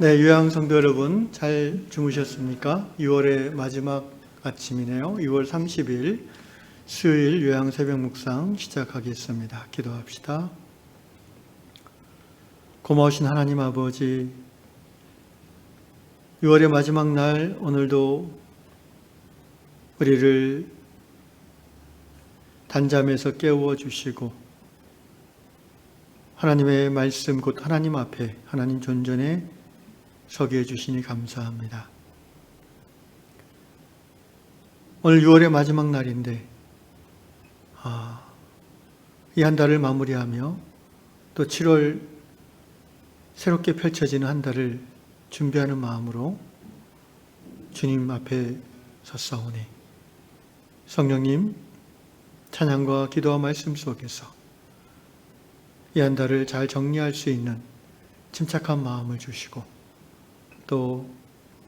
네, 유양 성도 여러분 잘 주무셨습니까? 6월의 마지막 아침이네요. 6월 30일 수요일 요양 새벽 묵상 시작하겠습니다. 기도합시다. 고마우신 하나님 아버지, 6월의 마지막 날 오늘도 우리를 단잠에서 깨워 주시고 하나님의 말씀 곧 하나님 앞에 하나님 존전에 서게 해주시니 감사합니다. 오늘 6월의 마지막 날인데 이 한 달을 마무리하며 또 7월 새롭게 펼쳐지는 한 달을 준비하는 마음으로 주님 앞에 섰사오니 성령님 찬양과 기도와 말씀 속에서 이 한 달을 잘 정리할 수 있는 침착한 마음을 주시고 또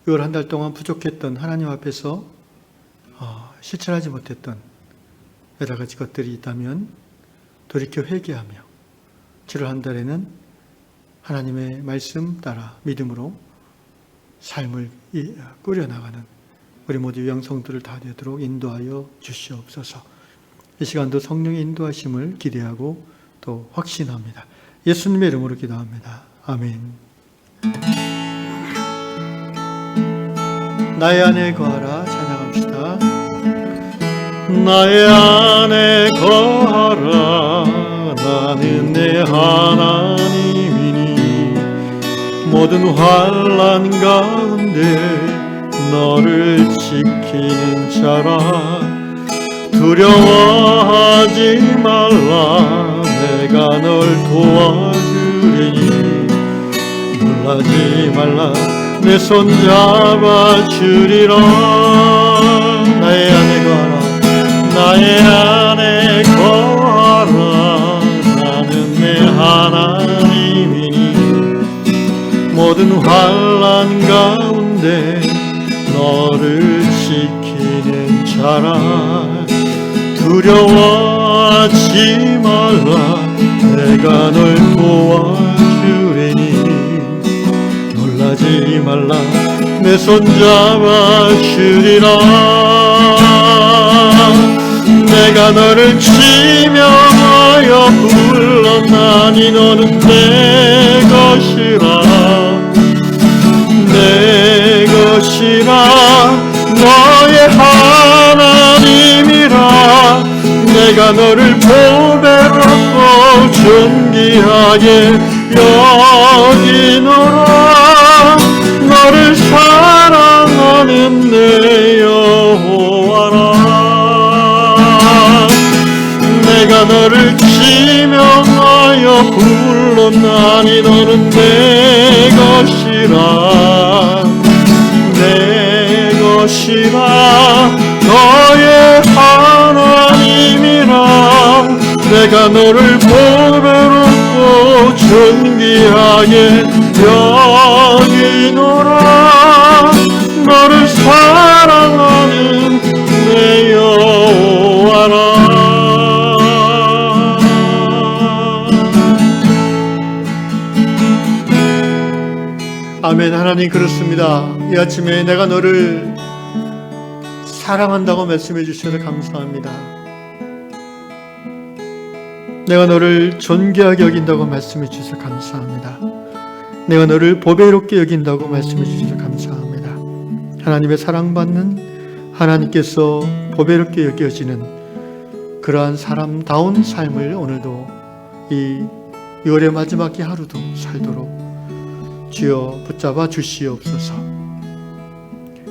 6월 한 달 동안 부족했던 하나님 앞에서 실천하지 못했던 여러 가지 것들이 있다면 돌이켜 회개하며 7월 한 달에는 하나님의 말씀 따라 믿음으로 삶을 꾸려나가는 우리 모두 유양 성도들 다 되도록 인도하여 주시옵소서. 이 시간도 성령의 인도하심을 기대하고 또 확신합니다. 예수님의 이름으로 기도합니다. 아멘. 나의 안에 거하라 찬양합시다. 나의 안에 거하라 나는 내 하나님이니 모든 환난 가운데 너를 지키는 자라 두려워하지 말라 내가 널 도와주리니 놀라지 말라 내 손 잡아주리라. 나의 안에 거하라 나의 안에 거하라 나는 내 하나님이니 모든 환난 가운데 너를 지키는 자라 두려워하지 말라 내가 널 도와주리니 놀라지 말라 내 손 잡아주리라. 내가 너를 지명하여 불렀나니 너는 내 것이라 내 것이라 너의 하나님이라 내가 너를 보배롭고 존귀하게 여기노라 너를 사랑하는 내 여호와라. 내가 너를 지명하여 불렀나니 너는 내 것이라 내 것이라 너의 하나님이라 내가 너를 보배롭고 존귀하게 여기노라 너를 사랑하는 내 여호와라. 아멘. 하나님 그렇습니다. 이 아침에 내가 너를 사랑한다고 말씀해 주셔서 감사합니다. 내가 너를 존귀하게 여긴다고 말씀해 주셔서 감사합니다. 내가 너를 보배롭게 여긴다고 말씀해 주셔서 감사합니다. 하나님의 사랑받는 하나님께서 보배롭게 여겨지는 그러한 사람다운 삶을 오늘도 이 6월의 마지막 하루도 살도록 주여 붙잡아 주시옵소서.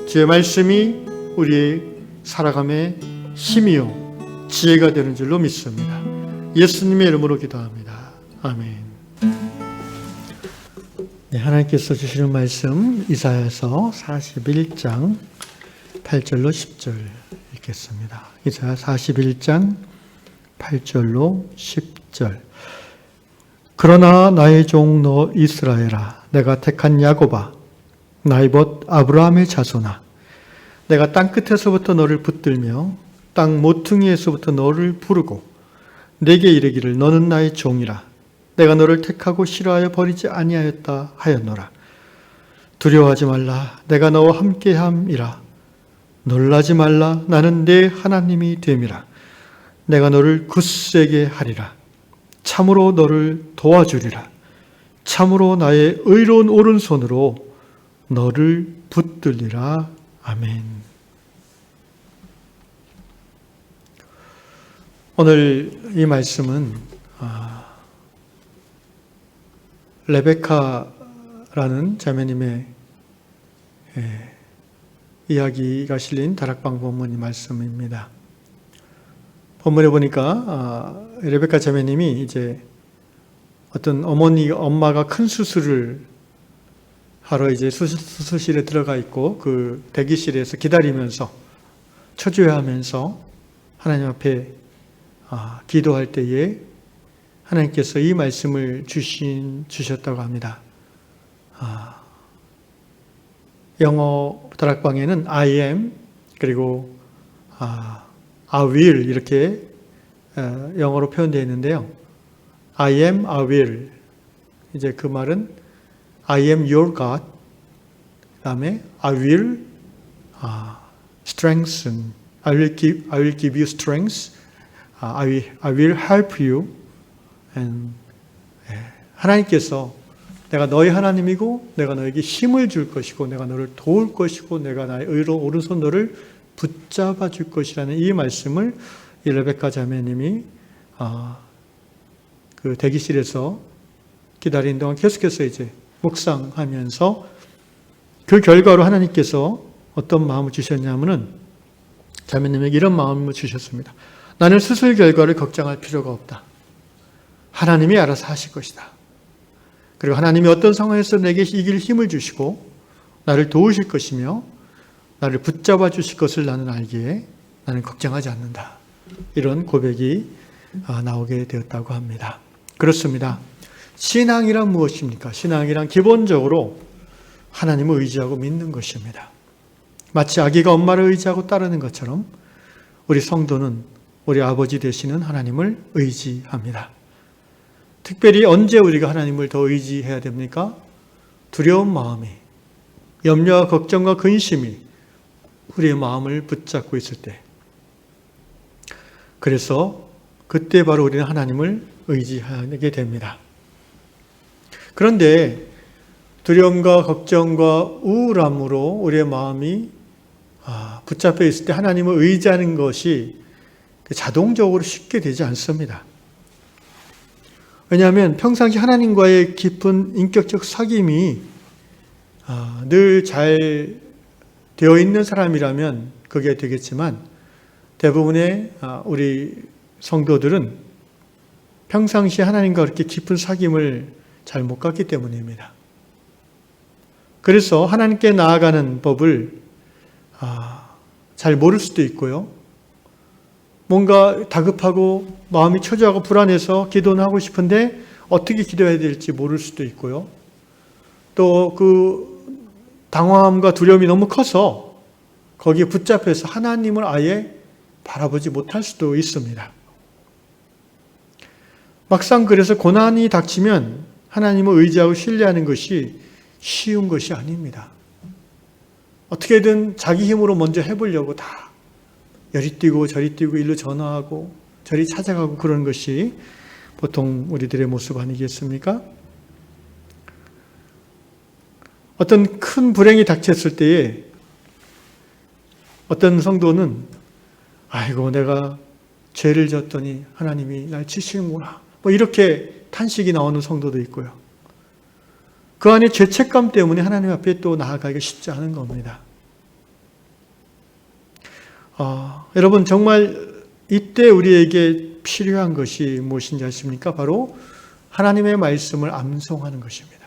주의 말씀이 우리의 살아감의 힘이요 지혜가 되는 줄로 믿습니다. 예수님의 이름으로 기도합니다. 아멘. 네, 하나님께서 주시는 말씀 이사야서 41장 8절로 10절 읽겠습니다. 이사야 41장 8절로 10절. 그러나 나의 종 너 이스라엘아 내가 택한 야곱아 나의 벗 아브라함의 자손아 내가 땅끝에서부터 너를 붙들며 땅 모퉁이에서부터 너를 부르고 내게 이르기를 너는 나의 종이라 내가 너를 택하고 싫어하여 버리지 아니하였다 하였노라. 두려워하지 말라. 내가 너와 함께함이라. 놀라지 말라. 나는 내 하나님이 됨이라. 내가 너를 굳세게 하리라. 참으로 너를 도와주리라. 참으로 나의 의로운 오른손으로 너를 붙들리라. 아멘. 오늘 이 말씀은 레베카라는 자매님의 이야기가 실린 다락방 본문의 말씀입니다. 본문에 보니까 레베카 자매님이 이제 어떤 엄마가 큰 수술을 하러 이제 수술실에 들어가 있고 그 대기실에서 기다리면서 초조해하면서 하나님 앞에 기도할 때에 하나님께서 이 말씀을 주셨다고 합니다. 영어 다락방에는 I am 그리고 I will 이렇게 영어로 표현되어 있는데요. I am, I will. 이제 그 말은 I am your God. 그 다음에 I will strengthen. I will give you strength. I will help you. And 하나님께서 내가 너희 하나님이고 내가 너에게 힘을 줄 것이고 내가 너를 도울 것이고 내가 나의 의로 오른손 너를 붙잡아 줄 것이라는 이 말씀을 이 레베카 자매님이 그 대기실에서 기다리는 동안 계속해서 이제 묵상하면서 그 결과로 하나님께서 어떤 마음을 주셨냐면은 자매님에게 이런 마음을 주셨습니다. 나는 수술 결과를 걱정할 필요가 없다. 하나님이 알아서 하실 것이다. 그리고 하나님이 어떤 상황에서 내게 이길 힘을 주시고 나를 도우실 것이며 나를 붙잡아 주실 것을 나는 알기에 나는 걱정하지 않는다. 이런 고백이 나오게 되었다고 합니다. 그렇습니다. 신앙이란 무엇입니까? 신앙이란 기본적으로 하나님을 의지하고 믿는 것입니다. 마치 아기가 엄마를 의지하고 따르는 것처럼 우리 성도는 우리 아버지 되시는 하나님을 의지합니다. 특별히 언제 우리가 하나님을 더 의지해야 됩니까? 두려운 마음이, 염려와 걱정과 근심이 우리의 마음을 붙잡고 있을 때. 그래서 그때 바로 우리는 하나님을 의지하게 됩니다. 그런데 두려움과 걱정과 우울함으로 우리의 마음이 붙잡혀 있을 때 하나님을 의지하는 것이 자동적으로 쉽게 되지 않습니다. 왜냐하면 평상시 하나님과의 깊은 인격적 사귐이 늘 잘 되어 있는 사람이라면 그게 되겠지만 대부분의 우리 성도들은 평상시 하나님과 그렇게 깊은 사귐을 잘 못 갖기 때문입니다. 그래서 하나님께 나아가는 법을 잘 모를 수도 있고요. 뭔가 다급하고 마음이 초조하고 불안해서 기도는 하고 싶은데 어떻게 기도해야 될지 모를 수도 있고요. 또 그 당황함과 두려움이 너무 커서 거기에 붙잡혀서 하나님을 아예 바라보지 못할 수도 있습니다. 막상 그래서 고난이 닥치면 하나님을 의지하고 신뢰하는 것이 쉬운 것이 아닙니다. 어떻게든 자기 힘으로 먼저 해보려고 다 여리 뛰고 저리 뛰고 일로 전화하고 저리 찾아가고 그런 것이 보통 우리들의 모습 아니겠습니까? 어떤 큰 불행이 닥쳤을 때에 어떤 성도는 아이고 내가 죄를 졌더니 하나님이 날 치시는구나 뭐 이렇게 탄식이 나오는 성도도 있고요. 그 안에 죄책감 때문에 하나님 앞에 또 나아가기가 쉽지 않은 겁니다. 여러분 정말 이때 우리에게 필요한 것이 무엇인지 아십니까? 바로 하나님의 말씀을 암송하는 것입니다.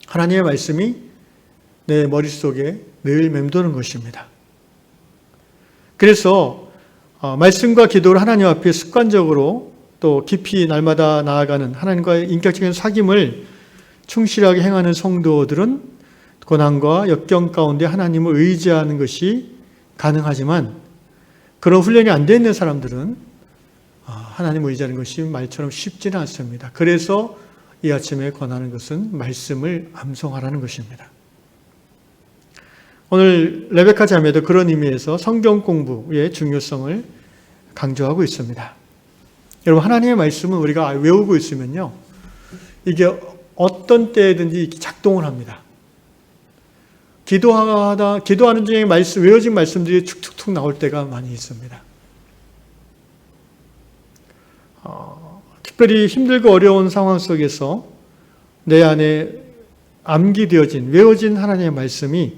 하나님의 말씀이 내 머릿속에 늘 맴도는 것입니다. 그래서 말씀과 기도를 하나님 앞에 습관적으로 또 깊이 날마다 나아가는 하나님과의 인격적인 사귐을 충실하게 행하는 성도들은 고난과 역경 가운데 하나님을 의지하는 것이 가능하지만 그런 훈련이 안 되어 있는 사람들은 하나님을 의지하는 것이 말처럼 쉽지는 않습니다. 그래서 이 아침에 권하는 것은 말씀을 암송하라는 것입니다. 오늘 레베카 자매도 그런 의미에서 성경 공부의 중요성을 강조하고 있습니다. 여러분, 하나님의 말씀은 우리가 외우고 있으면요, 이게 어떤 때든지 작동을 합니다. 기도하는 중에 외워진 말씀들이 툭툭툭 나올 때가 많이 있습니다. 특별히 힘들고 어려운 상황 속에서 내 안에 암기되어진, 외워진 하나님의 말씀이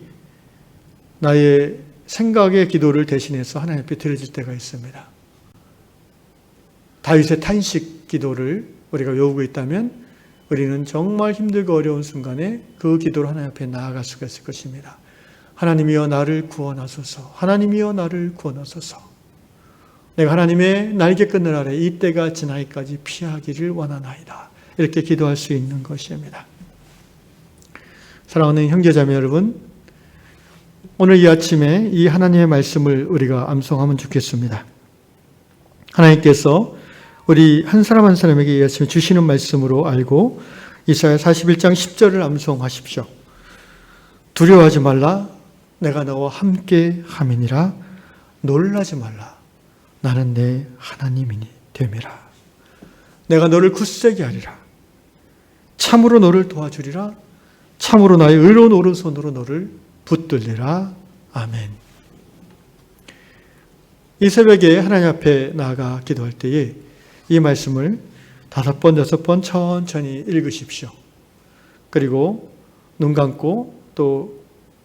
나의 생각의 기도를 대신해서 하나님 앞에 드려질 때가 있습니다. 다윗의 탄식 기도를 우리가 외우고 있다면 우리는 정말 힘들고 어려운 순간에 그 기도로 하나님 앞에 나아갈 수가 있을 것입니다. 하나님이여 나를 구원하소서. 하나님이여 나를 구원하소서. 내가 하나님의 날개끈을 아래 이 때가 지나기까지 피하기를 원하나이다. 이렇게 기도할 수 있는 것입니다. 사랑하는 형제자매 여러분, 오늘 이 아침에 이 하나님의 말씀을 우리가 암송하면 좋겠습니다. 하나님께서 우리 한 사람 한 사람에게 이 아침에 주시는 말씀으로 알고 이사야 41장 10절을 암송하십시오. 두려워하지 말라. 내가 너와 함께 함이니라. 놀라지 말라. 나는 내 하나님이니 됨이라. 내가 너를 굳세게 하리라. 참으로 너를 도와주리라. 참으로 나의 의로운 오른손으로 너를 붙들리라. 아멘. 이 새벽에 하나님 앞에 나아가 기도할 때에 이 말씀을 5번, 6번 천천히 읽으십시오. 그리고 눈 감고 또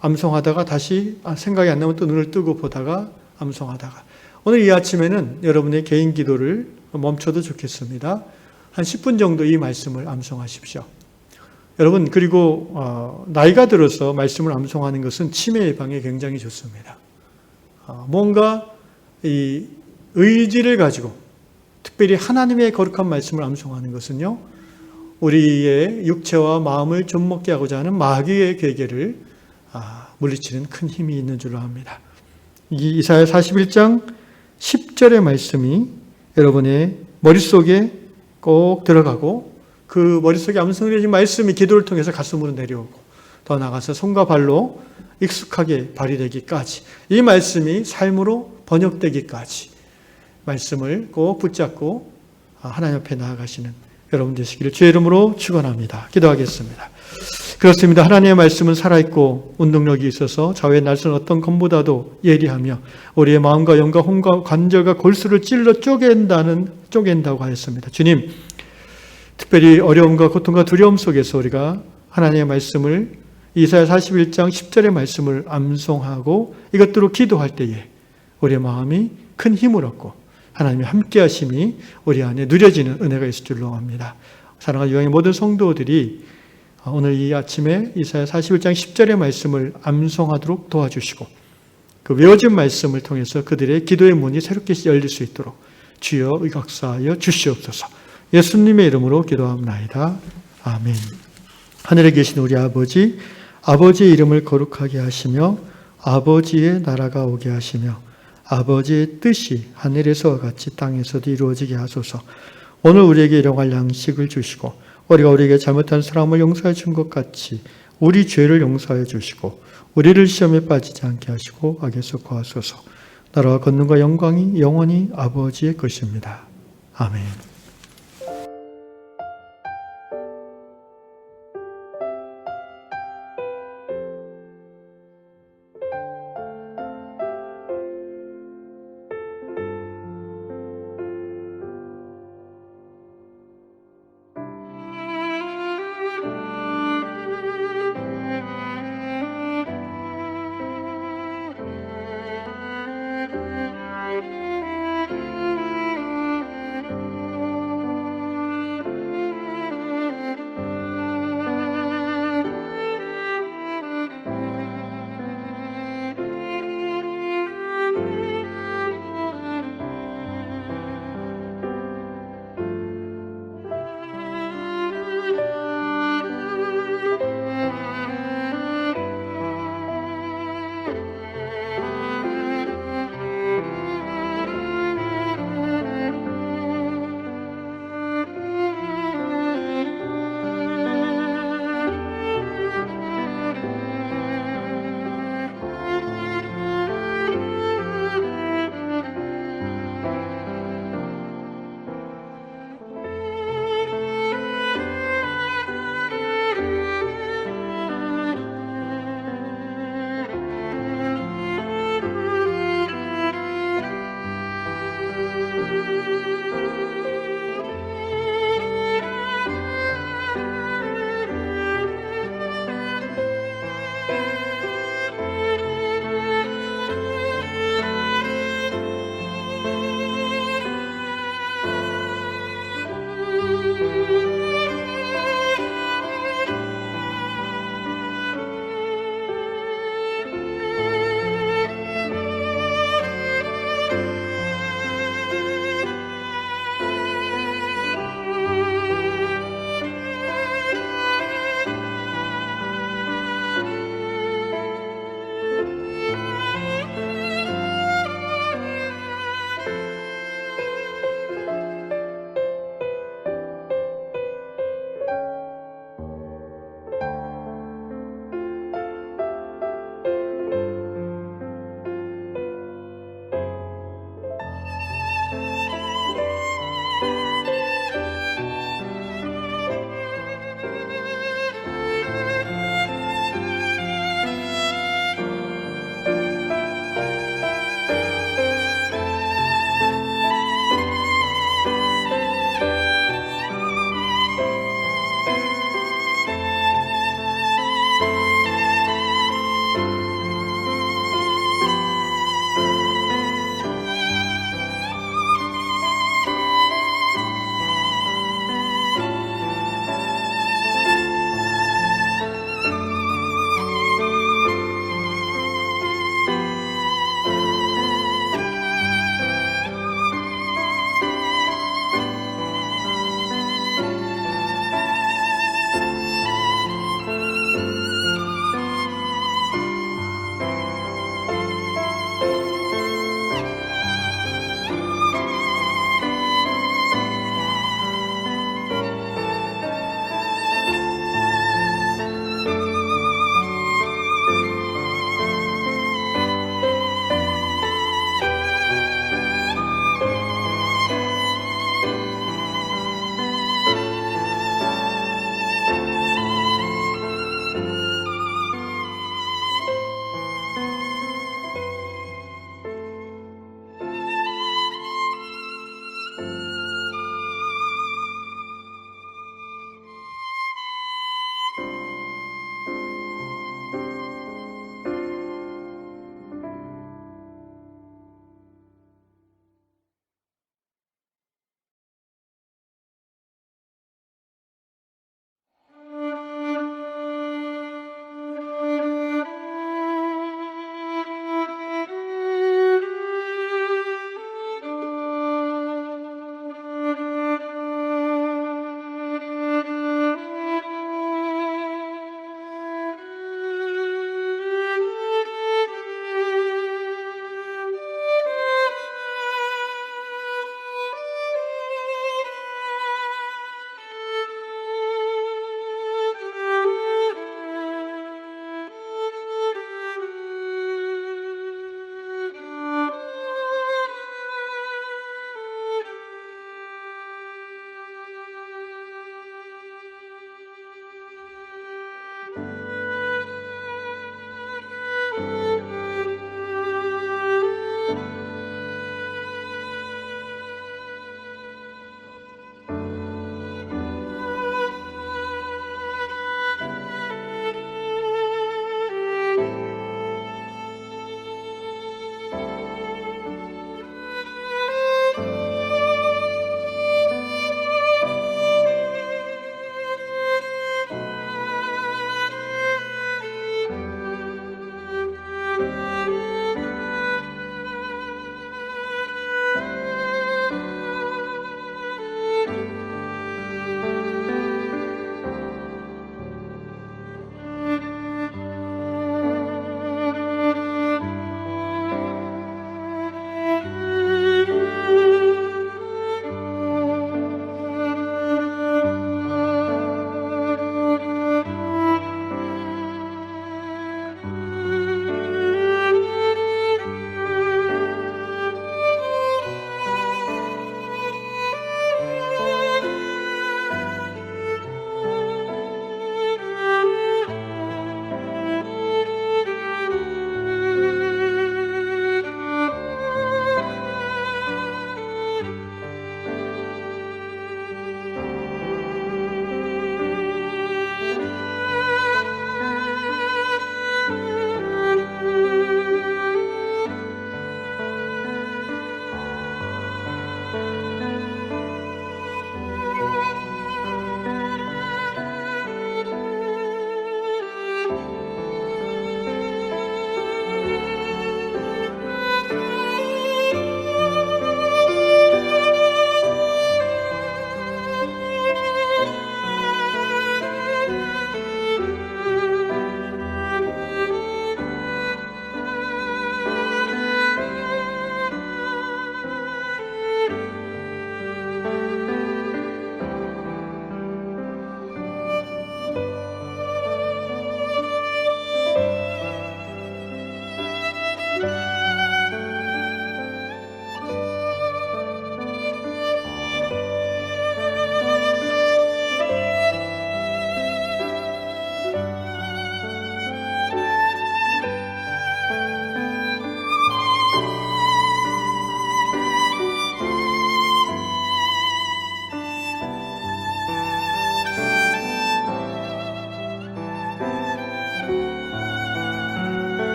암송하다가 다시 생각이 안 나면 또 눈을 뜨고 보다가 암송하다가, 오늘 이 아침에는 여러분의 개인 기도를 멈춰도 좋겠습니다. 한 10분 정도 이 말씀을 암송하십시오. 여러분, 그리고 나이가 들어서 말씀을 암송하는 것은 치매 예방에 굉장히 좋습니다. 뭔가 이 의지를 가지고 특별히 하나님의 거룩한 말씀을 암송하는 것은요, 우리의 육체와 마음을 좀먹게 하고자 하는 마귀의 계계를 물리치는 큰 힘이 있는 줄로 압니다. 이 이사야 41장 10절의 말씀이 여러분의 머릿속에 꼭 들어가고 그 머릿속에 암송되어진 말씀이 기도를 통해서 가슴으로 내려오고 더 나아가서 손과 발로 익숙하게 발휘되기까지, 이 말씀이 삶으로 번역되기까지 말씀을 꼭 붙잡고 하나님 앞에 나아가시는 여러분 되시기를 주의 이름으로 축원합니다. 기도하겠습니다. 그렇습니다. 하나님의 말씀은 살아있고 운동력이 있어서 좌우의 날선 어떤 검보다도 예리하며 우리의 마음과 영과 혼과 관절과 골수를 찔러 쪼갠다고 하였습니다. 주님, 특별히 어려움과 고통과 두려움 속에서 우리가 하나님의 말씀을, 이사야 41장 10절의 말씀을 암송하고 이것들로 기도할 때에 우리의 마음이 큰 힘을 얻고 하나님의 함께 하심이 우리 안에 누려지는 은혜가 있을 줄로 압니다. 사랑하는 유형의 모든 성도들이 오늘 이 아침에 이사야 41장 10절의 말씀을 암송하도록 도와주시고 그 외워진 말씀을 통해서 그들의 기도의 문이 새롭게 열릴 수 있도록 주여 의각사하여 주시옵소서. 예수님의 이름으로 기도합나이다. 아멘. 하늘에 계신 우리 아버지, 아버지의 이름을 거룩하게 하시며 아버지의 나라가 오게 하시며 아버지의 뜻이 하늘에서와 같이 땅에서도 이루어지게 하소서. 오늘 우리에게 일용할 양식을 주시고 우리가 우리에게 잘못한 사람을 용서해 준 것 같이 우리 죄를 용서해 주시고 우리를 시험에 빠지지 않게 하시고 악에서 구하소서. 나라와 권능과 영광이 영원히 아버지의 것입니다. 아멘.